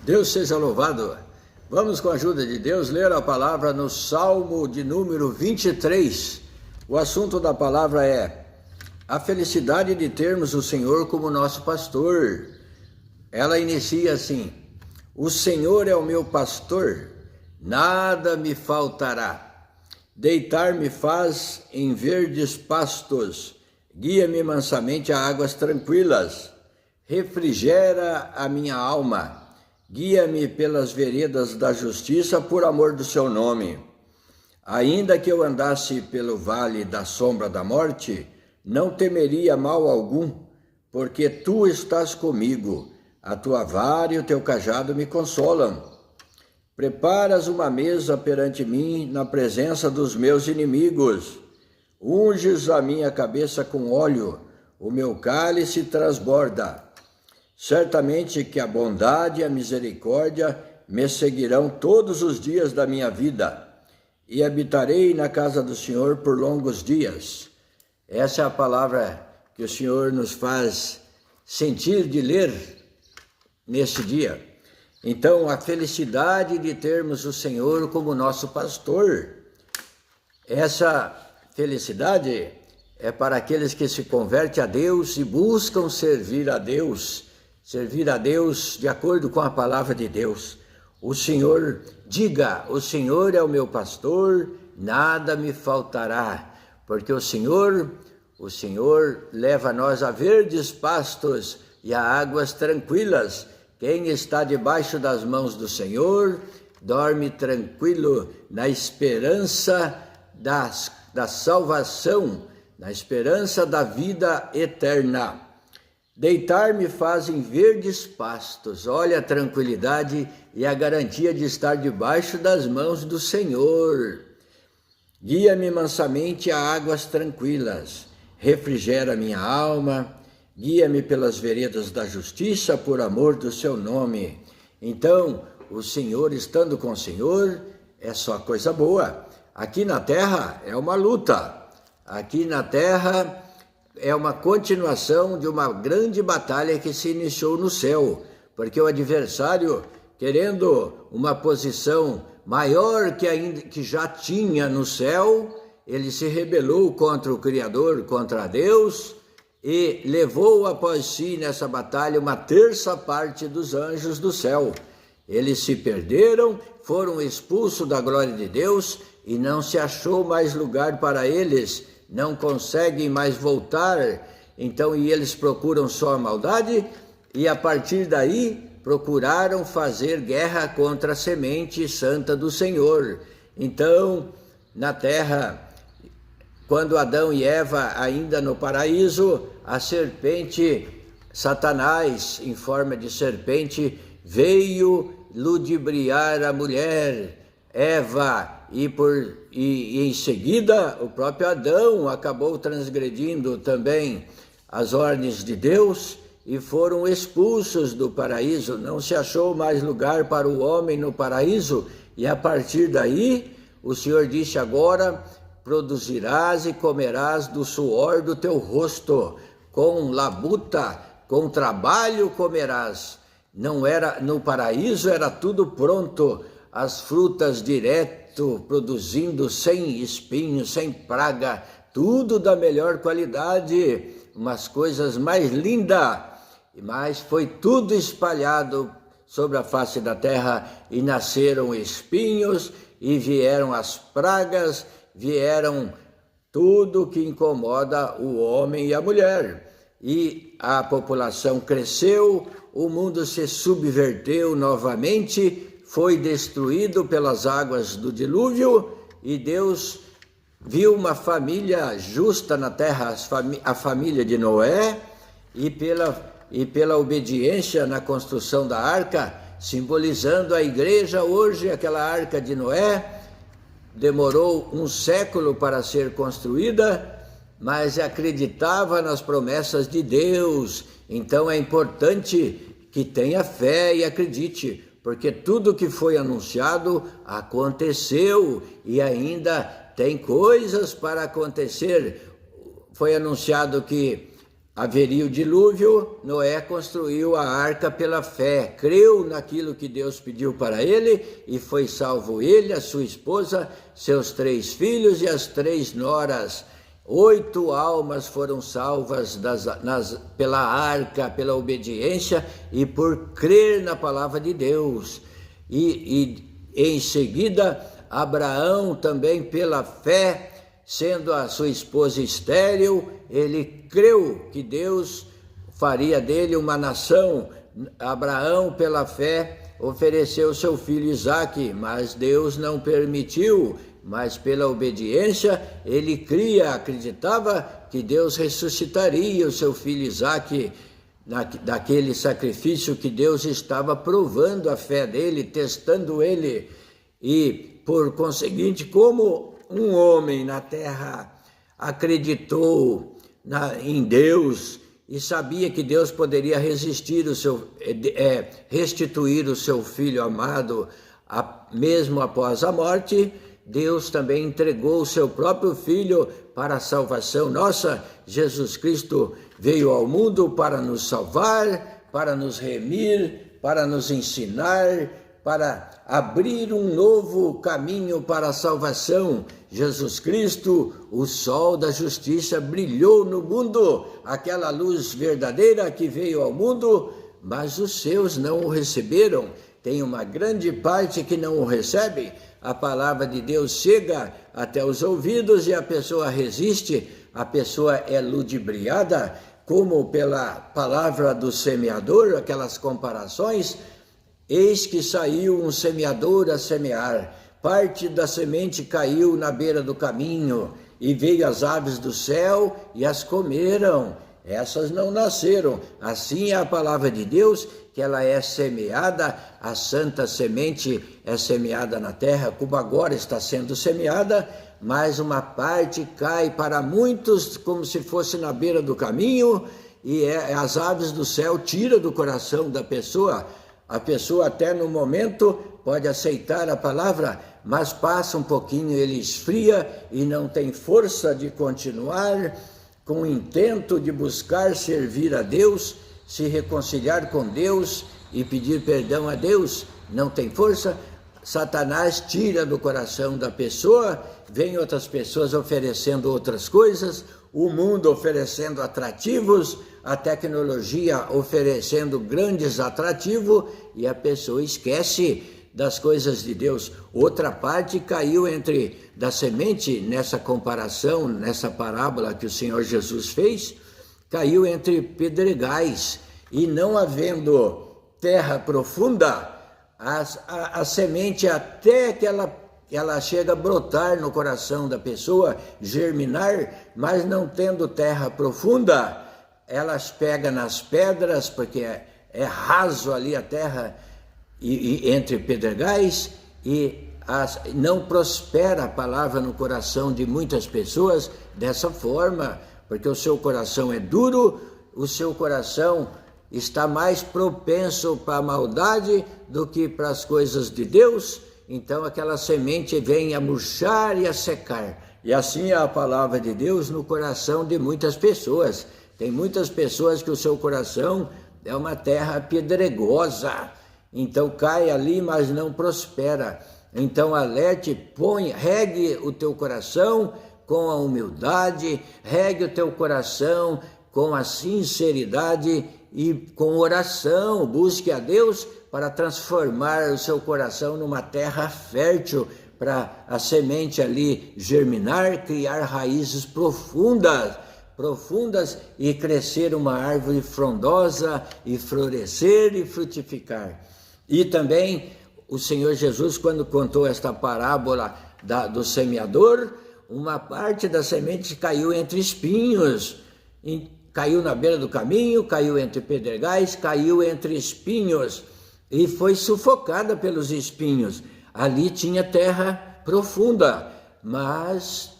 Deus seja louvado. Vamos, com a ajuda de Deus, ler a palavra no Salmo de número 23. O assunto da palavra é a felicidade de termos o Senhor como nosso pastor. Ela inicia assim: o Senhor é o meu pastor, nada me faltará. Deitar-me faz em verdes pastos, guia-me mansamente a águas tranquilas. Refrigera a minha alma. Guia-me pelas veredas da justiça por amor do seu nome. Ainda que eu andasse pelo vale da sombra da morte, não temeria mal algum, porque tu estás comigo, a tua vara e o teu cajado me consolam. Preparas uma mesa perante mim na presença dos meus inimigos. Unges a minha cabeça com óleo, o meu cálice transborda. Certamente que a bondade e a misericórdia me seguirão todos os dias da minha vida, e habitarei na casa do Senhor por longos dias. Essa é a palavra que o Senhor nos faz sentir de ler nesse dia. Então, a felicidade de termos o Senhor como nosso pastor. Essa felicidade é para aqueles que se convertem a Deus e buscam servir a Deus de acordo com a palavra de Deus. O Senhor, diga, o Senhor é o meu pastor, nada me faltará, porque o Senhor leva nós a verdes pastos e a águas tranquilas. Quem está debaixo das mãos do Senhor, dorme tranquilo na esperança da salvação, na esperança da vida eterna. Deitar-me faz em verdes pastos. Olha a tranquilidade e a garantia de estar debaixo das mãos do Senhor. Guia-me mansamente a águas tranquilas. Refrigera minha alma. Guia-me pelas veredas da justiça por amor do seu nome. Então, o Senhor, estando com o Senhor, é só coisa boa. Aqui na terra é uma luta. Aqui na terra é uma continuação de uma grande batalha que se iniciou no céu, porque o adversário, querendo uma posição maior que já tinha no céu, ele se rebelou contra o Criador, contra Deus, e levou após si nessa batalha uma terça parte dos anjos do céu. Eles se perderam, foram expulsos da glória de Deus e não se achou mais lugar para eles, não conseguem mais voltar, então, e eles procuram só a maldade, e a partir daí procuraram fazer guerra contra a semente santa do Senhor. Então, na terra, quando Adão e Eva, ainda no paraíso, a serpente, Satanás, em forma de serpente, veio ludibriar a mulher, Eva, e em seguida o próprio Adão acabou transgredindo também as ordens de Deus e foram expulsos do paraíso. Não se achou mais lugar para o homem no paraíso, e a partir daí o Senhor disse: agora produzirás e comerás do suor do teu rosto, com labuta, com trabalho comerás. Não era no paraíso, era tudo pronto, as frutas direto, produzindo sem espinho, sem praga, tudo da melhor qualidade, umas coisas mais lindas, mas foi tudo espalhado sobre a face da terra, e nasceram espinhos, e vieram as pragas, vieram tudo que incomoda o homem e a mulher, e a população cresceu, o mundo se subverteu novamente, foi destruído pelas águas do dilúvio, e Deus viu uma família justa na terra, a família de Noé, e pela obediência na construção da arca, simbolizando a igreja hoje. Aquela arca de Noé demorou 1 século para ser construída, mas acreditava nas promessas de Deus. Então é importante que tenha fé e acredite, porque tudo que foi anunciado aconteceu e ainda tem coisas para acontecer. Foi anunciado que haveria o dilúvio, Noé construiu a arca pela fé, creu naquilo que Deus pediu para ele e foi salvo ele, a sua esposa, seus 3 filhos e as 3 noras. 8 almas foram salvas pela arca, pela obediência e por crer na palavra de Deus. E em seguida, Abraão também pela fé, sendo a sua esposa estéril, ele creu que Deus faria dele uma nação. Abraão, pela fé, ofereceu seu filho Isaque, mas Deus não permitiu. Mas pela obediência, ele acreditava que Deus ressuscitaria o seu filho Isaque, daquele sacrifício que Deus estava provando a fé dele, testando ele. E, por conseguinte, como um homem na terra acreditou em Deus e sabia que Deus poderia restituir o seu filho amado mesmo após a morte, Deus também entregou o seu próprio filho para a salvação nossa. Jesus Cristo veio ao mundo para nos salvar, para nos remir, para nos ensinar, para abrir um novo caminho para a salvação. Jesus Cristo, o sol da justiça, brilhou no mundo, aquela luz verdadeira que veio ao mundo, mas os seus não o receberam. Tem uma grande parte que não o recebe. A palavra de Deus chega até os ouvidos e a pessoa resiste, a pessoa é ludibriada, como pela palavra do semeador, aquelas comparações. Eis que saiu um semeador a semear, parte da semente caiu na beira do caminho, e veio as aves do céu e as comeram. Essas não nasceram. Assim é a palavra de Deus, que ela é semeada, a santa semente é semeada na terra, como agora está sendo semeada, mas uma parte cai para muitos, como se fosse na beira do caminho, e as aves do céu tiram do coração da pessoa. A pessoa até no momento pode aceitar a palavra, mas passa um pouquinho, ele esfria e não tem força de continuar com o intento de buscar servir a Deus, se reconciliar com Deus e pedir perdão a Deus. Não tem força, Satanás tira do coração da pessoa, vem outras pessoas oferecendo outras coisas, o mundo oferecendo atrativos, a tecnologia oferecendo grandes atrativos, e a pessoa esquece das coisas de Deus. Outra parte caiu da semente, nessa comparação, nessa parábola que o Senhor Jesus fez, caiu entre pedregais, e não havendo terra profunda, a semente, até que ela chega a brotar no coração da pessoa, germinar, mas não tendo terra profunda, elas pegam nas pedras, porque é raso ali a terra, e entre pedregais, e não prospera a palavra no coração de muitas pessoas dessa forma, porque o seu coração é duro, o seu coração está mais propenso para a maldade do que para as coisas de Deus. Então aquela semente vem a murchar e a secar. E assim é a palavra de Deus no coração de muitas pessoas. Tem muitas pessoas que o seu coração é uma terra pedregosa, então cai ali, mas não prospera. Então alerte, regue o teu coração com a humildade, regue o teu coração com a sinceridade e com oração. Busque a Deus para transformar o seu coração numa terra fértil, para a semente ali germinar, criar raízes profundas e crescer uma árvore frondosa e florescer e frutificar. E também o Senhor Jesus, quando contou esta parábola do semeador, uma parte da semente caiu entre espinhos, caiu na beira do caminho, caiu entre pedregais, caiu entre espinhos e foi sufocada pelos espinhos. Ali tinha terra profunda, mas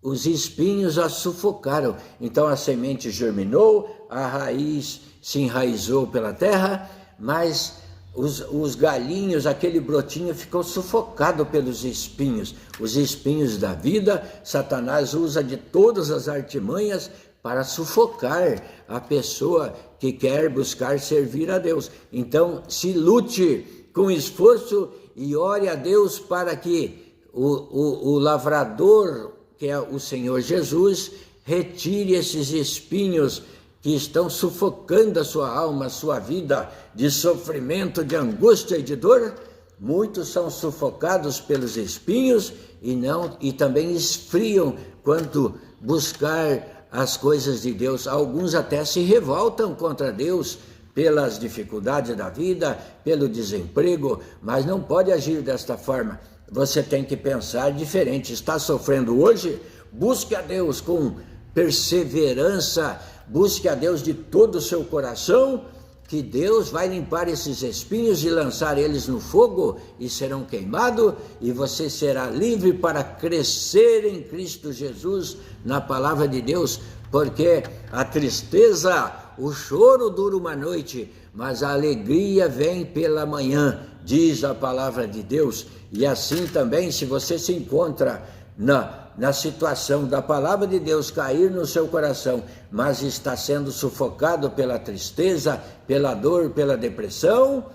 os espinhos a sufocaram. Então a semente germinou, a raiz se enraizou pela terra, mas os galhinhos, aquele brotinho ficou sufocado pelos espinhos. Os espinhos da vida, Satanás usa de todas as artimanhas para sufocar a pessoa que quer buscar servir a Deus. Então, se lute com esforço e ore a Deus para que o lavrador, que é o Senhor Jesus, retire esses espinhos que estão sufocando a sua alma, a sua vida, de sofrimento, de angústia e de dor. Muitos são sufocados pelos espinhos e também esfriam quando buscar as coisas de Deus. Alguns até se revoltam contra Deus pelas dificuldades da vida, pelo desemprego, mas não pode agir desta forma. Você tem que pensar diferente. Está sofrendo hoje? Busque a Deus com perseverança, busque a Deus de todo o seu coração, que Deus vai limpar esses espinhos e lançar eles no fogo e serão queimados, e você será livre para crescer em Cristo Jesus, na palavra de Deus, porque a tristeza, o choro dura uma noite, mas a alegria vem pela manhã, diz a palavra de Deus. E assim também, se você se encontra na situação da palavra de Deus cair no seu coração, mas está sendo sufocado pela tristeza, pela dor, pela depressão,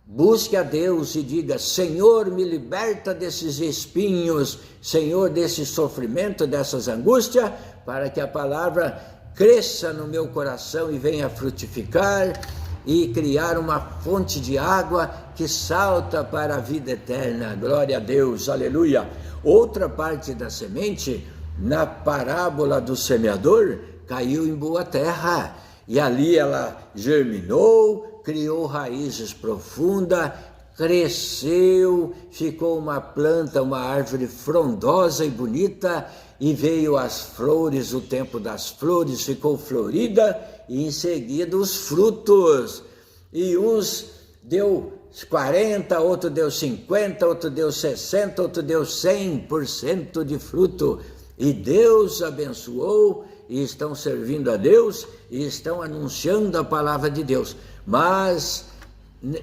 busque a Deus e diga: Senhor, me liberta desses espinhos, Senhor, desse sofrimento, dessas angústias, para que a palavra cresça no meu coração e venha frutificar e criar uma fonte de água que salta para a vida eterna. Glória a Deus, aleluia. Outra parte da semente, na parábola do semeador, caiu em boa terra, e ali ela germinou, criou raízes profundas, cresceu, ficou uma planta, uma árvore frondosa e bonita, e veio as flores, o tempo das flores, ficou florida, e em seguida os frutos, e uns deu 40, outro deu 50, outro deu 60, outro deu 100% de fruto, e Deus abençoou, e estão servindo a Deus, e estão anunciando a palavra de Deus. Mas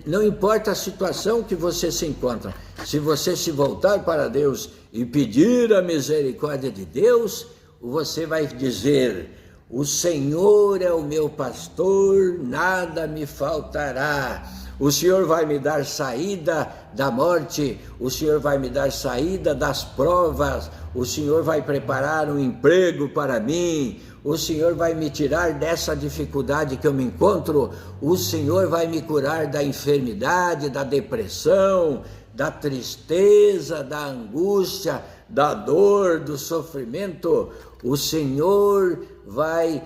não importa a situação que você se encontra, se você se voltar para Deus e pedir a misericórdia de Deus, você vai dizer: o Senhor é o meu pastor, nada me faltará. O Senhor vai me dar saída da morte, o Senhor vai me dar saída das provas, o Senhor vai preparar um emprego para mim, o Senhor vai me tirar dessa dificuldade que eu me encontro, o Senhor vai me curar da enfermidade, da depressão, da tristeza, da angústia, da dor, do sofrimento. O Senhor vai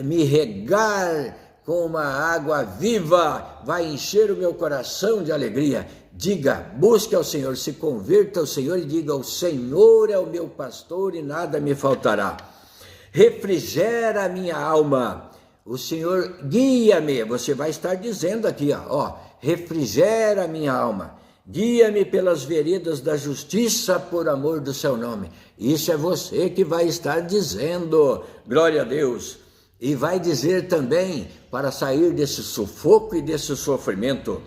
me regar com uma água viva, vai encher o meu coração de alegria. Diga, busque ao Senhor, se converta ao Senhor e diga: o Senhor é o meu pastor e nada me faltará. Refrigera a minha alma, o Senhor guia-me. Você vai estar dizendo aqui, ó, refrigera a minha alma, guia-me pelas veredas da justiça por amor do seu nome. Isso é você que vai estar dizendo, glória a Deus. E vai dizer também, para sair desse sufoco e desse sofrimento: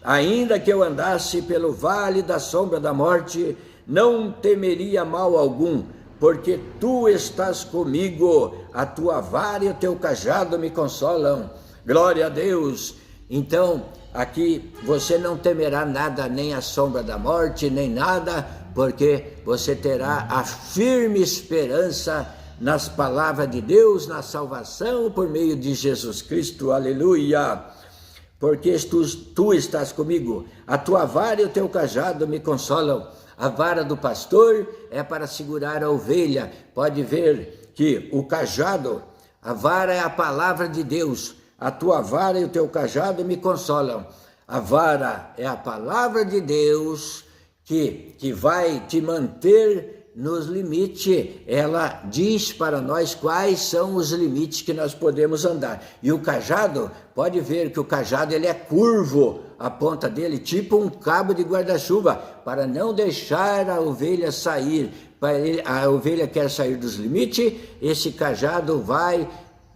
ainda que eu andasse pelo vale da sombra da morte, não temeria mal algum, porque tu estás comigo, a tua vara e o teu cajado me consolam. Glória a Deus. Então, aqui você não temerá nada, nem a sombra da morte, nem nada, porque você terá a firme esperança nas palavras de Deus, na salvação por meio de Jesus Cristo, aleluia. Porque tu estás comigo, a tua vara e o teu cajado me consolam. A vara do pastor é para segurar a ovelha. Pode ver que o cajado, a vara é a palavra de Deus, a tua vara e o teu cajado me consolam. A vara é a palavra de Deus que vai te manter nos limites. Ela diz para nós quais são os limites que nós podemos andar. E o cajado, pode ver que o cajado ele é curvo, a ponta dele tipo um cabo de guarda-chuva, para não deixar a ovelha sair. A ovelha quer sair dos limites, esse cajado vai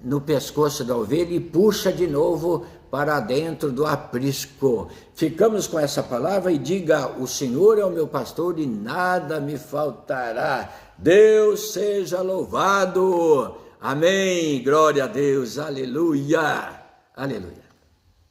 no pescoço da ovelha e puxa de novo para dentro do aprisco. Ficamos com essa palavra e diga: o Senhor é o meu pastor e nada me faltará. Deus seja louvado. Amém. Glória a Deus. Aleluia. Aleluia.